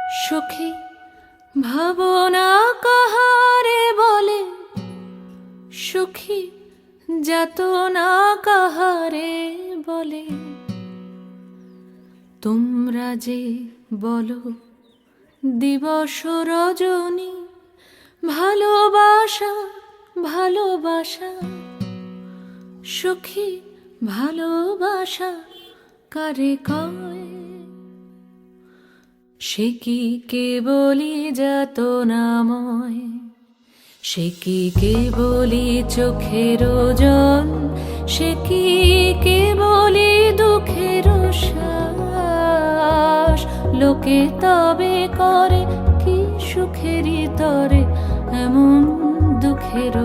সুখী ভাবনা কাহারে বলে, সুখী যাতনা কাহারে বলে। তোমরা যে বলো দিবস রজনী, ভালোবাসা ভালোবাসা, সুখী ভালোবাসা কারে কয়? সে কি কেবলি যাতনাময়, সে কি কেবলি চোখের জল, সে কি কেবলি দুঃখের শ্বাস? লোকে তবে করে কি সুখেরই তরে এমন দুঃখের